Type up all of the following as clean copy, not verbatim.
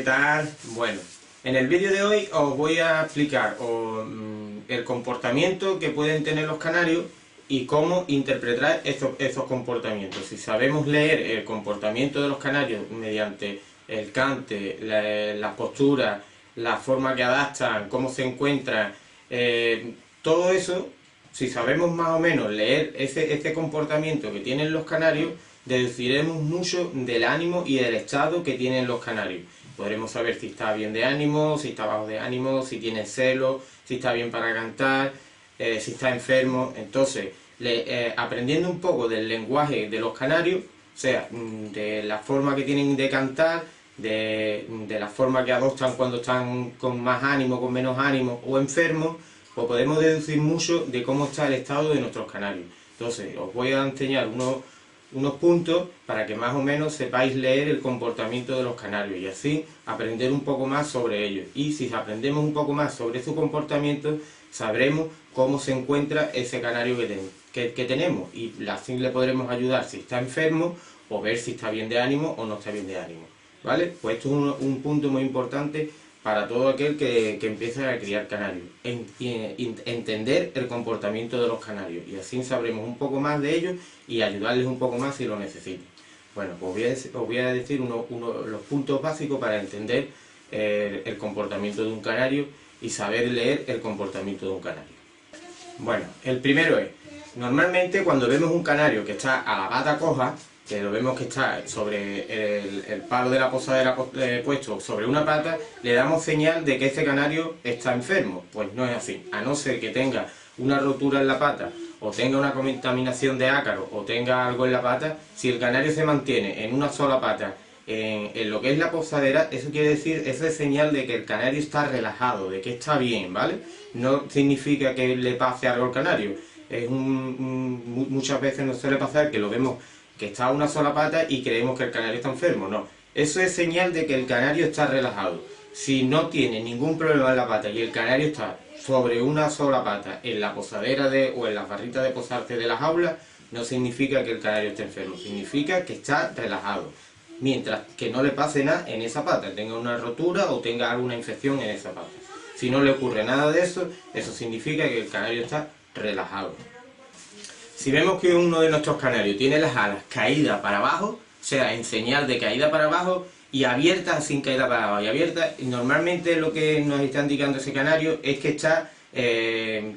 tal? Bueno, en el vídeo de hoy os voy a explicar el comportamiento que pueden tener los canarios y cómo interpretar esos comportamientos. Si sabemos leer el comportamiento de los canarios mediante el cante, la postura, la forma que adaptan, cómo se encuentran, todo eso, si sabemos más o menos leer ese comportamiento que tienen los canarios, deduciremos mucho del ánimo y del estado que tienen los canarios. Podremos saber si está bien de ánimo, si está bajo de ánimo, si tiene celo, si está bien para cantar, si está enfermo. Entonces, aprendiendo un poco del lenguaje de los canarios, o sea, de la forma que tienen de cantar, de la forma que adoptan cuando están con más ánimo, con menos ánimo o enfermos, pues podemos deducir mucho de cómo está el estado de nuestros canarios. Entonces, os voy a enseñar unos puntos para que más o menos sepáis leer el comportamiento de los canarios y así aprender un poco más sobre ellos. Y si aprendemos un poco más sobre su comportamiento, sabremos cómo se encuentra ese canario que tenemos y así le podremos ayudar si está enfermo o ver si está bien de ánimo o no está bien de ánimo. ¿Vale? Pues esto es un punto muy importante para todo aquel que empieza a criar canarios. Entender el comportamiento de los canarios y así sabremos un poco más de ellos y ayudarles un poco más si lo necesitan. Bueno, pues os voy a decir los puntos básicos para entender el comportamiento de un canario y saber leer el comportamiento de un canario. Bueno, el primero es, normalmente cuando vemos un canario que está a la pata coja, que lo vemos que está sobre el palo de la posadera puesto sobre una pata, le damos señal de que ese canario está enfermo. Pues no es así, a no ser que tenga una rotura en la pata, o tenga una contaminación de ácaro, o tenga algo en la pata. Si el canario se mantiene en una sola pata, en lo que es la posadera, eso quiere decir, eso es señal de que el canario está relajado, de que está bien, ¿vale? No significa que le pase algo al canario. Muchas veces nos suele pasar que lo vemos que está a una sola pata y creemos que el canario está enfermo. No, eso es señal de que el canario está relajado. Si no tiene ningún problema en la pata y el canario está sobre una sola pata en la posadera o en las barritas de posarse de la jaula, no significa que el canario esté enfermo, significa que está relajado. Mientras que no le pase nada en esa pata, tenga una rotura o tenga alguna infección en esa pata. Si no le ocurre nada de eso, eso significa que el canario está relajado. Si vemos que uno de nuestros canarios tiene las alas caídas para abajo, o sea, en señal de caída para abajo y abiertas sin caída para abajo y abiertas, normalmente lo que nos está indicando ese canario es que está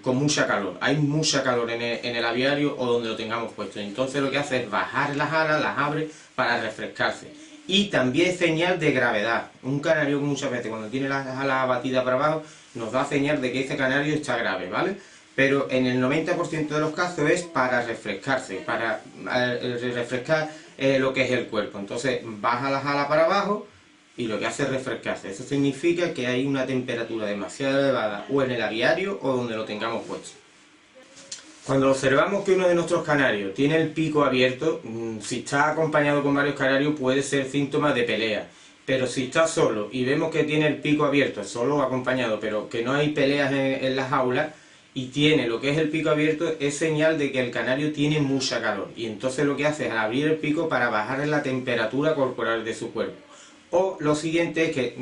con mucha calor. Hay mucha calor en el aviario o donde lo tengamos puesto. Entonces lo que hace es bajar las alas, las abre para refrescarse. Y también es señal de gravedad. Un canario muchas veces cuando tiene las alas abatidas para abajo nos da señal de que ese canario está grave, ¿vale? Pero en el 90% de los casos es para refrescarse, para refrescar lo que es el cuerpo. Entonces baja las alas para abajo y lo que hace es refrescarse. Eso significa que hay una temperatura demasiado elevada o en el aviario o donde lo tengamos puesto. Cuando observamos que uno de nuestros canarios tiene el pico abierto, si está acompañado con varios canarios puede ser síntoma de pelea. Pero si está solo y vemos que tiene el pico abierto, solo acompañado, pero que no hay peleas en las jaulas, y tiene lo que es el pico abierto, es señal de que el canario tiene mucha calor. Y entonces lo que hace es abrir el pico para bajar la temperatura corporal de su cuerpo. O lo siguiente es que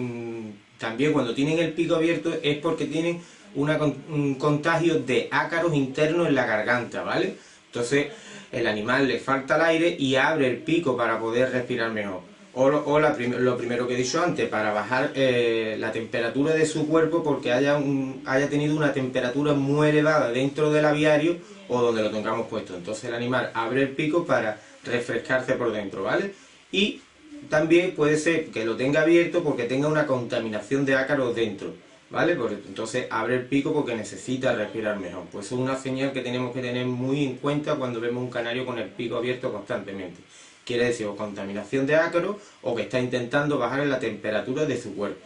también cuando tienen el pico abierto es porque tienen un contagio de ácaros internos en la garganta, ¿vale? Entonces el animal le falta el aire y abre el pico para poder respirar mejor. Lo primero que he dicho antes, para bajar la temperatura de su cuerpo porque haya tenido una temperatura muy elevada dentro del aviario o donde lo tengamos puesto. Entonces el animal abre el pico para refrescarse por dentro, ¿vale? Y también puede ser que lo tenga abierto porque tenga una contaminación de ácaros dentro, ¿vale? Entonces abre el pico porque necesita respirar mejor. Pues es una señal que tenemos que tener muy en cuenta cuando vemos un canario con el pico abierto constantemente. Quiere decir o contaminación de ácaros o que está intentando bajar la temperatura de su cuerpo.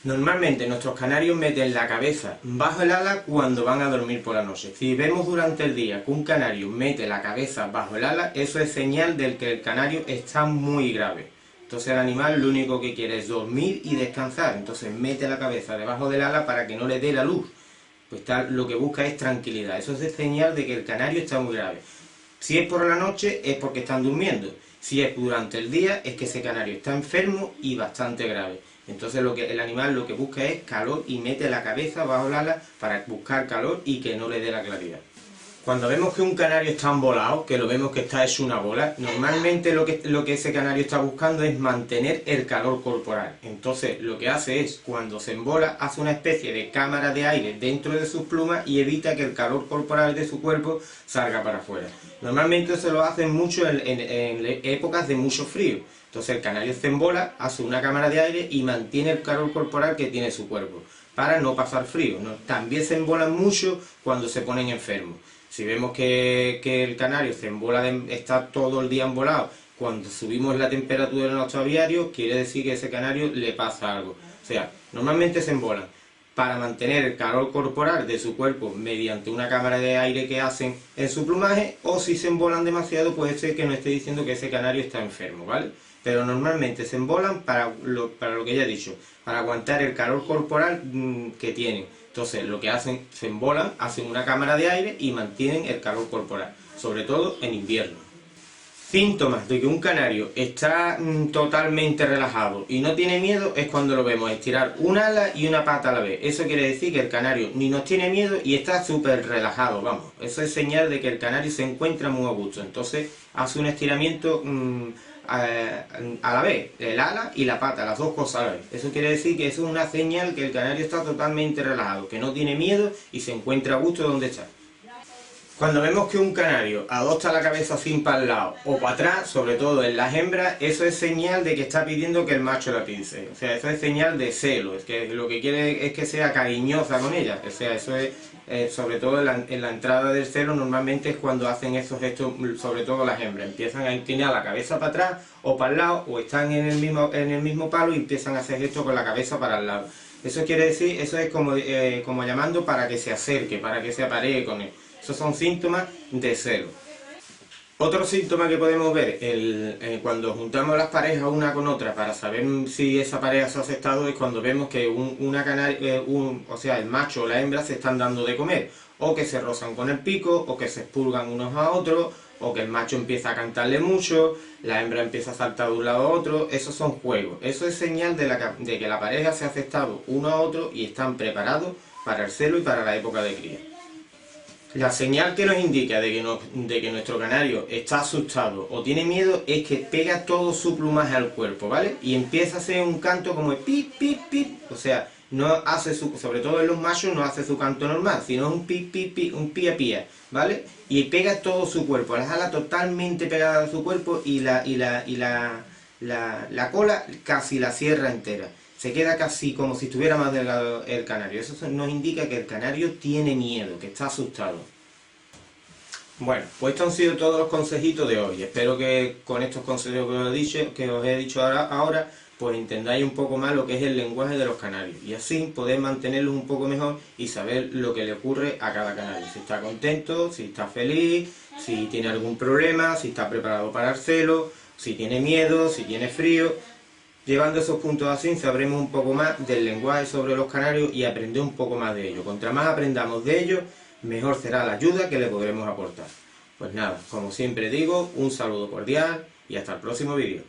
Normalmente nuestros canarios meten la cabeza bajo el ala cuando van a dormir por la noche. Si vemos durante el día que un canario mete la cabeza bajo el ala, eso es señal de que el canario está muy grave. Entonces el animal lo único que quiere es dormir y descansar. Entonces mete la cabeza debajo del ala para que no le dé la luz. Pues lo que busca es tranquilidad. Eso es señal de que el canario está muy grave. Si es por la noche es porque están durmiendo. Si es durante el día es que ese canario está enfermo y bastante grave. Entonces el animal lo que busca es calor y mete la cabeza bajo el ala para buscar calor y que no le dé la claridad. Cuando vemos que un canario está embolado, que lo vemos que está hecho una bola, normalmente lo que ese canario está buscando es mantener el calor corporal. Entonces lo que hace es, cuando se embola, hace una especie de cámara de aire dentro de sus plumas y evita que el calor corporal de su cuerpo salga para afuera. Normalmente se lo hacen mucho en épocas de mucho frío. Entonces el canario se embola, hace una cámara de aire y mantiene el calor corporal que tiene su cuerpo, para no pasar frío, ¿no? También se embolan mucho cuando se ponen enfermos. Si vemos que el canario se embola, está todo el día embolado, cuando subimos la temperatura en nuestro aviario, quiere decir que a ese canario le pasa algo. O sea, normalmente se embolan para mantener el calor corporal de su cuerpo mediante una cámara de aire que hacen en su plumaje, o si se embolan demasiado puede ser que no esté diciendo que ese canario está enfermo, ¿vale? Pero normalmente se embolan para lo que ya he dicho, para aguantar el calor corporal que tienen. Entonces lo que hacen, se embolan, hacen una cámara de aire y mantienen el calor corporal, sobre todo en invierno. Síntomas de que un canario está totalmente relajado y no tiene miedo es cuando lo vemos estirar un ala y una pata a la vez. Eso quiere decir que el canario ni nos tiene miedo y está súper relajado, vamos. Eso es señal de que el canario se encuentra muy a gusto. Entonces hace un estiramiento a la vez, el ala y la pata, las dos cosas a la vez. Eso quiere decir que eso es una señal que el canario está totalmente relajado, que no tiene miedo y se encuentra a gusto donde está. Cuando vemos que un canario adopta la cabeza así para el lado o para atrás, sobre todo en las hembras, eso es señal de que está pidiendo que el macho la pise. O sea, eso es señal de celo, es que lo que quiere es que sea cariñosa con ella. O sea, eso es, sobre todo en la entrada del celo, normalmente es cuando hacen esos gestos, sobre todo las hembras. Empiezan a inclinar la cabeza para atrás o para el lado, o están en el mismo palo y empiezan a hacer gestos con la cabeza para el lado. Eso quiere decir, eso es como llamando para que se acerque, para que se aparee con él. Esos son síntomas de celo. Otro síntoma que podemos ver cuando juntamos las parejas una con otra para saber si esa pareja se ha aceptado es cuando vemos que o sea, el macho o la hembra se están dando de comer, o que se rozan con el pico, o que se expulgan unos a otros, o que el macho empieza a cantarle mucho, la hembra empieza a saltar de un lado a otro. Esos son juegos. Eso es señal de que la pareja se ha aceptado uno a otro y están preparados para el celo y para la época de cría. La señal que nos indica de que nuestro canario está asustado o tiene miedo es que pega todo su plumaje al cuerpo, ¿vale? Y empieza a hacer un canto como de pip, pip, pip. O sea, no hace sobre todo en los machos no hace su canto normal, sino un pip, pip, pip, un pía, pía, ¿vale? Y pega todo su cuerpo, las alas totalmente pegadas a su cuerpo y la cola casi la cierra entera. Se queda casi como si estuviera más delgado el canario. Eso nos indica que el canario tiene miedo, que está asustado. Bueno, pues estos han sido todos los consejitos de hoy. Espero que con estos consejos que os he dicho ahora, pues entendáis un poco más lo que es el lenguaje de los canarios. Y así podéis mantenerlos un poco mejor y saber lo que le ocurre a cada canario. Si está contento, si está feliz, si tiene algún problema, si está preparado para el celo, si tiene miedo, si tiene frío. Llevando esos puntos así sabremos un poco más del lenguaje sobre los canarios y aprender un poco más de ellos. Contra más aprendamos de ellos, mejor será la ayuda que le podremos aportar. Pues nada, como siempre digo, un saludo cordial y hasta el próximo vídeo.